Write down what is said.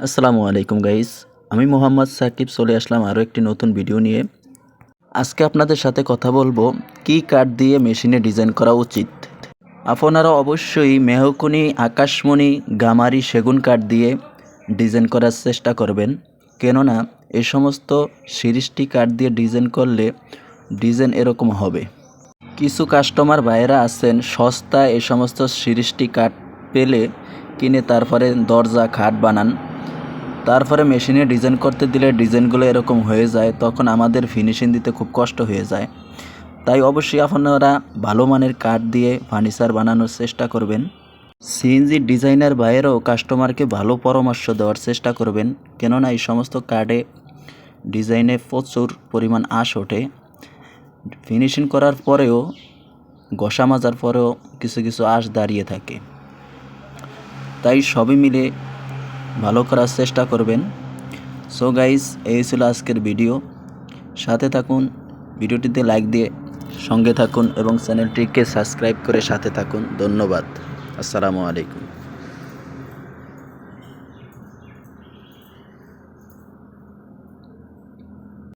আসসালামু আলাইকুম গাইস, আমি মোহাম্মদ সাকিব চলে আসলাম আরও একটি নতুন ভিডিও নিয়ে। আজকে আপনাদের সাথে কথা বলবো কি কাঠ দিয়ে মেশিনে ডিজাইন করা উচিত। আপনারা অবশ্যই মেহগনি, আকাশমণি, গামারি, সেগুন কাঠ দিয়ে ডিজাইন করার চেষ্টা করবেন, কেননা এই সমস্ত সিরিজটি কাঠ দিয়ে ডিজাইন করলে ডিজাইন এরকম হবে। কিছু কাস্টমার ভাইয়েরা আছেন সস্তায় এই সমস্ত সিরিজটি কাঠ পেলে কিনে তারপরে দরজা, খাট বানান, তারপরে মেশিনে ডিজাইন করতে দিলে ডিজাইনগুলো এরকম হয়ে যায়, তখন আমাদের ফিনিশিং দিতে খুব কষ্ট হয়ে যায়। তাই অবশ্যই আপনারা ভালো মানের কাঠ দিয়ে ফার্নিচার বানানোর চেষ্টা করবেন। সিএনজি ডিজাইনার বাইরেও কাস্টমারকে ভালো পরামর্শ দেওয়ার চেষ্টা করবেন, কেননা এই সমস্ত কাঠে ডিজাইনে প্রচুর পরিমাণ আঁশ ওঠে। ফিনিশিং করার পরেও, ঘষা মাজার পরেও কিছু কিছু আঁশ দাঁড়িয়ে থাকে। তাই সবই মিলে ভালো করার চেষ্টা করবেন। সো গাইস, এই ছিল আজকের ভিডিও। সাথে থাকুন, ভিডিওটিতে লাইক দিয়ে সঙ্গে থাকুন এবং চ্যানেলটিকে সাবস্ক্রাইব করে সাথে থাকুন। ধন্যবাদ। আসসালামু আলাইকুম।